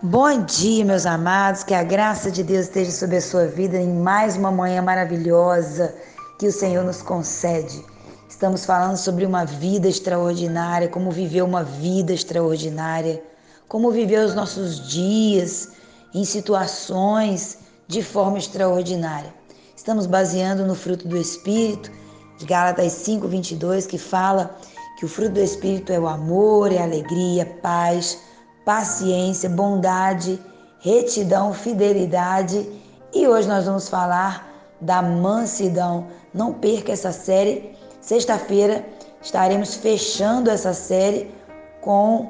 Bom dia, meus amados, que a graça de Deus esteja sobre a sua vida em mais uma manhã maravilhosa que o Senhor nos concede. Estamos falando sobre uma vida extraordinária, como viver uma vida extraordinária, como viver os nossos dias em situações de forma extraordinária. Estamos baseando no fruto do Espírito, de Gálatas 5:22, que fala que o fruto do Espírito é o amor, é a alegria, paz, paciência, bondade, retidão, fidelidade. E hoje nós vamos falar da mansidão. Não perca essa série. Sexta-feira estaremos fechando essa série com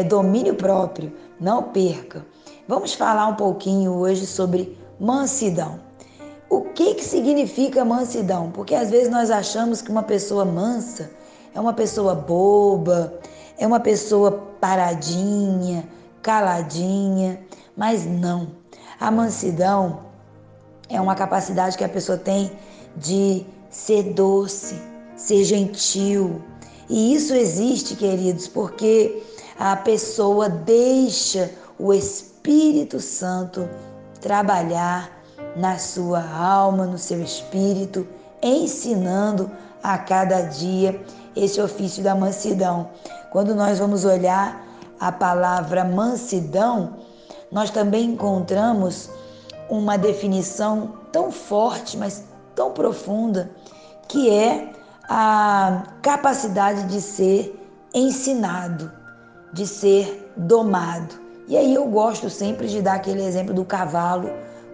domínio próprio. Não perca. Vamos falar um pouquinho hoje sobre mansidão. O que significa mansidão? Porque às vezes nós achamos que uma pessoa mansa é uma pessoa boba, é uma pessoa paradinha, caladinha, mas não. A mansidão é uma capacidade que a pessoa tem de ser doce, ser gentil. E isso existe, queridos, porque a pessoa deixa o Espírito Santo trabalhar na sua alma, no seu espírito, ensinando a cada dia esse ofício da mansidão. Quando nós vamos olhar a palavra mansidão, nós também encontramos uma definição tão forte, mas tão profunda, que é a capacidade de ser ensinado, de ser domado. E aí eu gosto sempre de dar aquele exemplo do cavalo,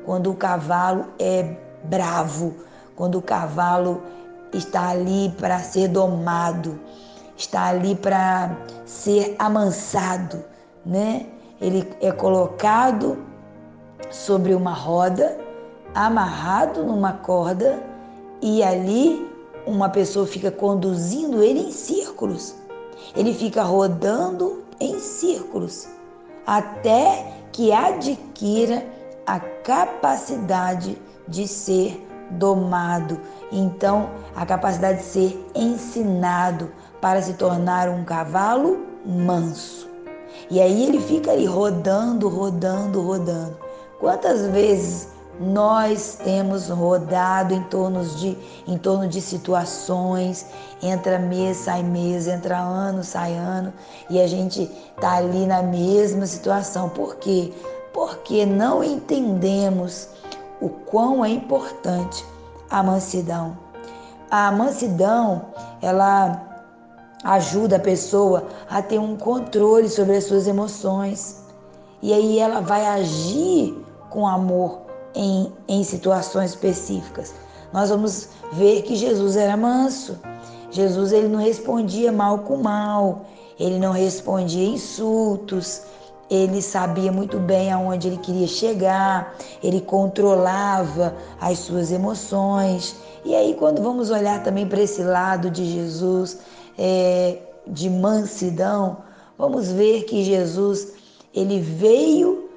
quando o cavalo é bravo, quando o cavalo está ali para ser domado, está ali para ser amansado, né? Ele é colocado sobre uma roda, amarrado numa corda, e ali uma pessoa fica conduzindo ele em círculos. Ele fica rodando em círculos até que adquira a capacidade de ser domado. Então, a capacidade de ser ensinado para se tornar um cavalo manso. E aí ele fica ali rodando, rodando, rodando. Quantas vezes nós temos rodado em torno de situações, entra mês, entra ano, sai ano, e a gente tá ali na mesma situação. Por quê? Porque não entendemos o quão é importante a mansidão. A mansidão, ela ajuda a pessoa a ter um controle sobre as suas emoções. E aí ela vai agir com amor em situações específicas. Nós vamos ver que Jesus era manso. Jesus, ele não respondia mal com mal, ele não respondia insultos, ele sabia muito bem aonde ele queria chegar, ele controlava as suas emoções. E aí, quando vamos olhar também para esse lado de Jesus, de mansidão, vamos ver que Jesus, ele veio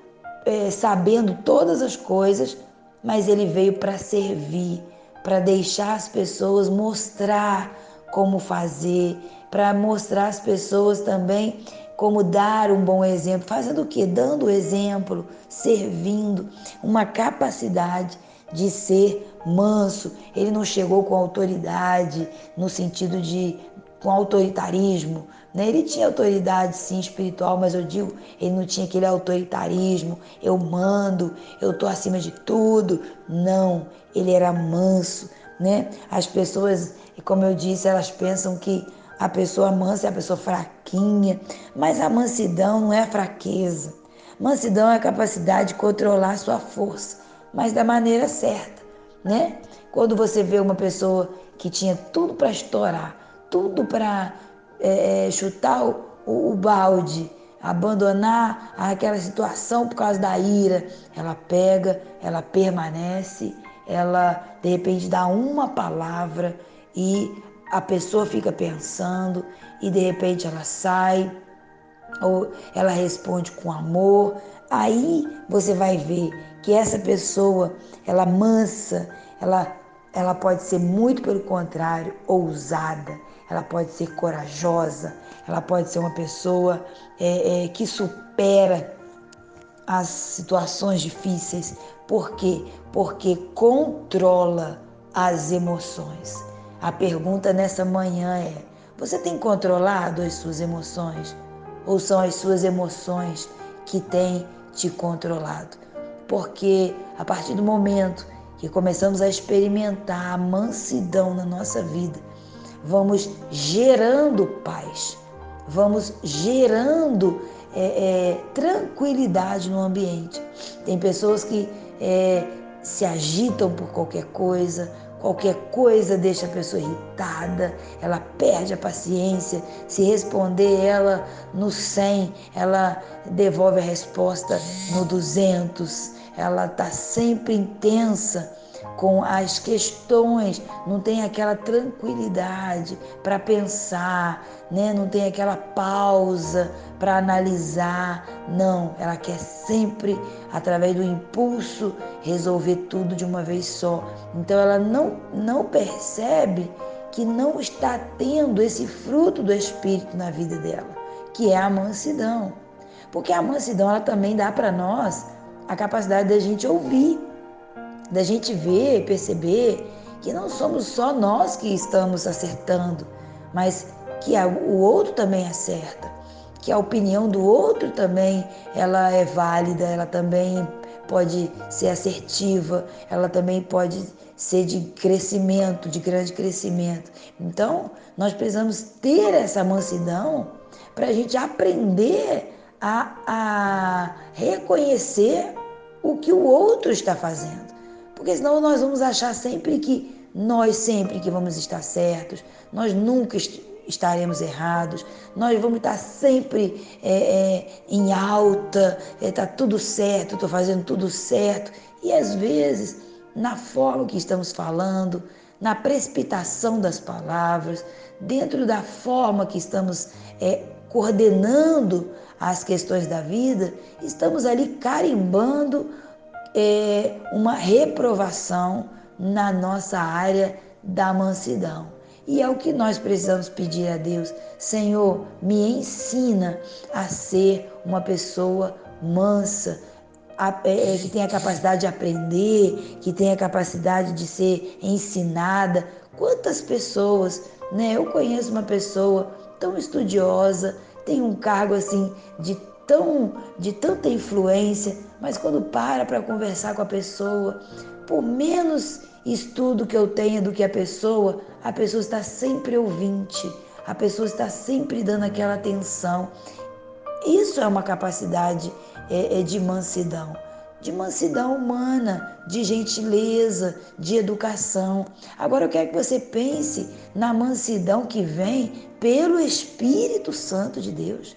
sabendo todas as coisas, mas ele veio para servir, para deixar as pessoas, mostrar como fazer, para mostrar às pessoas também como dar um bom exemplo. Fazendo o quê? Dando o exemplo, servindo, uma capacidade de ser manso. Ele não chegou com autoridade, no sentido de com autoritarismo, né? Ele tinha autoridade sim espiritual, mas eu digo, ele não tinha aquele autoritarismo, eu mando, eu tô acima de tudo. Não, ele era manso, né? As pessoas, como eu disse, elas pensam que a pessoa mansa é a pessoa fraquinha, mas a mansidão não é a fraqueza. Mansidão é a capacidade de controlar a sua força, mas da maneira certa, né? Quando você vê uma pessoa que tinha tudo para estourar, tudo para chutar o balde, abandonar aquela situação por causa da ira, ela pega, ela permanece, ela de repente dá uma palavra e a pessoa fica pensando e de repente ela sai ou ela responde com amor. Aí você vai ver que essa pessoa, ela mansa, ela pode ser muito pelo contrário, ousada, ela pode ser corajosa, ela pode ser uma pessoa que supera as situações difíceis. Por quê? Porque controla as emoções. A pergunta nessa manhã é: você tem controlado as suas emoções? Ou são as suas emoções que têm te controlado? Porque a partir do momento que começamos a experimentar a mansidão na nossa vida, vamos gerando paz, vamos gerando tranquilidade no ambiente. Tem pessoas que se agitam por qualquer coisa deixa a pessoa irritada, ela perde a paciência. Se responder ela no 100, ela devolve a resposta no 200. Ela está sempre intensa com as questões, não tem aquela tranquilidade para pensar, né? Não tem aquela pausa para analisar. Não, ela quer sempre, através do impulso, resolver tudo de uma vez só. Então ela não percebe que não está tendo esse fruto do Espírito na vida dela, que é a mansidão. Porque a mansidão, ela também dá para nós a capacidade da gente ouvir, da gente ver, perceber que não somos só nós que estamos acertando, mas que o outro também acerta, que a opinião do outro também ela é válida, ela também pode ser assertiva, ela também pode ser de crescimento, de grande crescimento. Então, nós precisamos ter essa mansidão para a gente aprender a reconhecer o que o outro está fazendo. Porque senão nós vamos achar sempre que vamos estar certos, nós nunca estaremos errados, nós vamos estar sempre em alta, está tudo certo, estou fazendo tudo certo. E às vezes, na forma que estamos falando, na precipitação das palavras, dentro da forma que estamos coordenando as questões da vida, estamos ali carimbando uma reprovação na nossa área da mansidão. E é o que nós precisamos pedir a Deus: Senhor, me ensina a ser uma pessoa mansa, que tenha a capacidade de aprender, que tenha a capacidade de ser ensinada. Quantas pessoas, né? Eu conheço uma pessoa tão estudiosa, tem um cargo assim de tanta influência, mas quando para conversar com a pessoa, por menos estudo que eu tenha do que a pessoa está sempre ouvinte, a pessoa está sempre dando aquela atenção. Isso é uma capacidade de mansidão humana, de gentileza, de educação. Agora eu quero que você pense na mansidão que vem pelo Espírito Santo de Deus.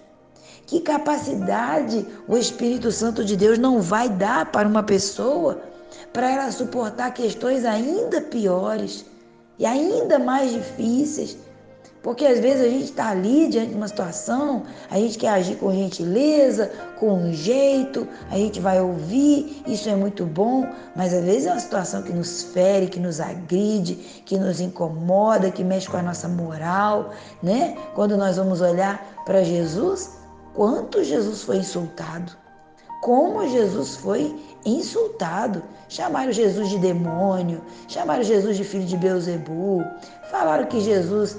Que capacidade o Espírito Santo de Deus não vai dar para uma pessoa para ela suportar questões ainda piores e ainda mais difíceis? Porque às vezes a gente está ali diante de uma situação, a gente quer agir com gentileza, com um jeito, a gente vai ouvir, isso é muito bom, mas às vezes é uma situação que nos fere, que nos agride, que nos incomoda, que mexe com a nossa moral, né? Quando nós vamos olhar para Jesus, quanto Jesus foi insultado, como Jesus foi insultado. Chamaram Jesus de demônio, chamaram Jesus de filho de Beelzebu, falaram que Jesus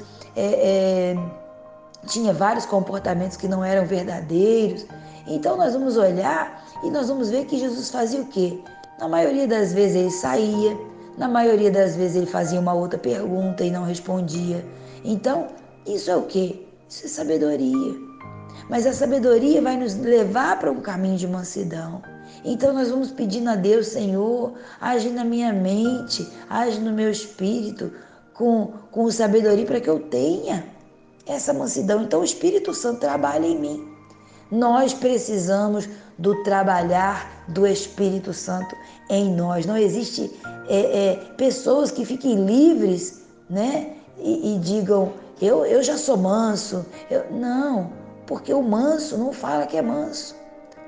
tinha vários comportamentos que não eram verdadeiros. Então nós vamos olhar e nós vamos ver que Jesus fazia o quê? Na maioria das vezes ele saía, na maioria das vezes ele fazia uma outra pergunta e não respondia. Então, isso é o quê? Isso é sabedoria. Mas a sabedoria vai nos levar para um caminho de mansidão. Então nós vamos pedindo a Deus: Senhor, age na minha mente, age no meu espírito, com sabedoria para que eu tenha essa mansidão. Então o Espírito Santo trabalha em mim. Nós precisamos do trabalhar do Espírito Santo em nós. Não existe pessoas que fiquem livres, né? E digam: eu já sou manso. Não, porque o manso não fala que é manso.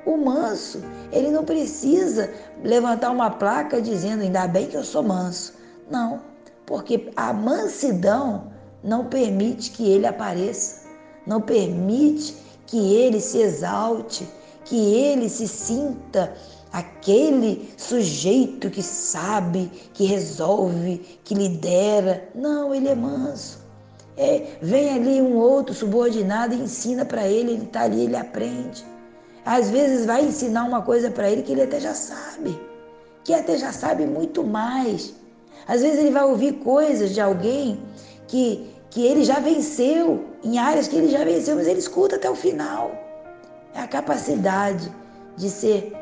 O manso, ele não precisa levantar uma placa dizendo: ainda bem que eu sou manso. Não, porque a mansidão não permite que ele apareça, não permite que ele se exalte, que ele se sinta aquele sujeito que sabe, que resolve, que lidera. Não, ele é manso. Vem ali um outro subordinado e ensina para ele está ali, ele aprende. Às vezes vai ensinar uma coisa para ele que ele até já sabe, que até já sabe muito mais. Às vezes ele vai ouvir coisas de alguém que ele já venceu, em áreas que ele já venceu, mas ele escuta até o final. É a capacidade de ser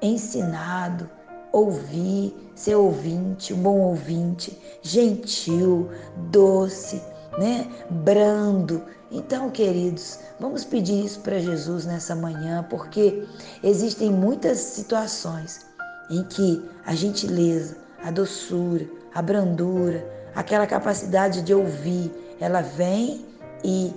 ensinado, ouvir, ser ouvinte, um bom ouvinte, gentil, doce, né? Brando. Então, queridos, vamos pedir isso para Jesus nessa manhã, porque existem muitas situações em que a gentileza, a doçura, a brandura, aquela capacidade de ouvir, ela vem e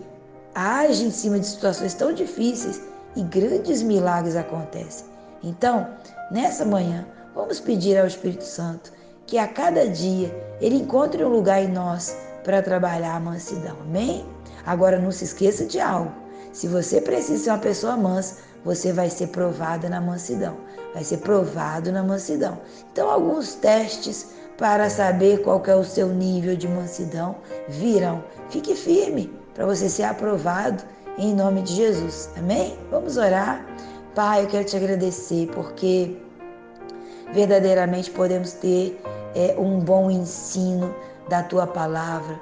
age em cima de situações tão difíceis e grandes milagres acontecem. Então, nessa manhã, vamos pedir ao Espírito Santo que a cada dia ele encontre um lugar em nós para trabalhar a mansidão. Amém? Agora não se esqueça de algo. Se você precisa ser uma pessoa mansa, você vai ser provada na mansidão. Vai ser provado na mansidão. Então, alguns testes para saber qual é o seu nível de mansidão virão. Fique firme para você ser aprovado em nome de Jesus. Amém? Vamos orar. Pai, eu quero te agradecer porque verdadeiramente podemos ter um bom ensino da tua palavra.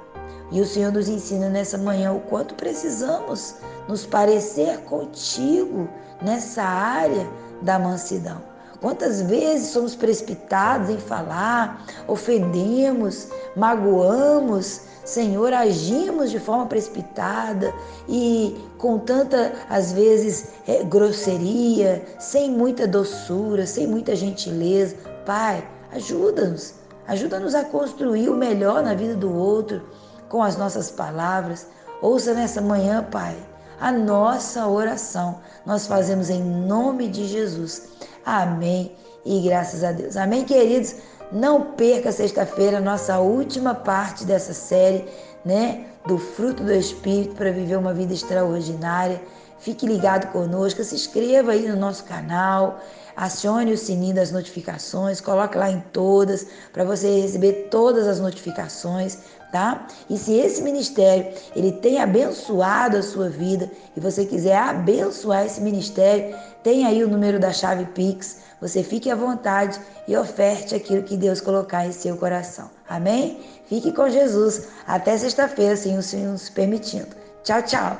E o Senhor nos ensina nessa manhã o quanto precisamos nos parecer contigo nessa área da mansidão. Quantas vezes somos precipitados em falar, ofendemos, magoamos, Senhor, agimos de forma precipitada e com tanta, às vezes, grosseria, sem muita doçura, sem muita gentileza. Pai, ajuda-nos. Ajuda-nos a construir o melhor na vida do outro com as nossas palavras. Ouça nessa manhã, Pai, a nossa oração. Nós fazemos em nome de Jesus. Amém e graças a Deus. Amém, queridos? Não perca sexta-feira, nossa última parte dessa série, né? Do fruto do Espírito para viver uma vida extraordinária. Fique ligado conosco, se inscreva aí no nosso canal, acione o sininho das notificações, coloque lá em todas, para você receber todas as notificações, tá? E se esse ministério, ele tem abençoado a sua vida e você quiser abençoar esse ministério, tem aí o número da chave Pix, você fique à vontade e oferte aquilo que Deus colocar em seu coração. Amém? Fique com Jesus. Até sexta-feira, se o Senhor nos permitindo. Tchau, tchau.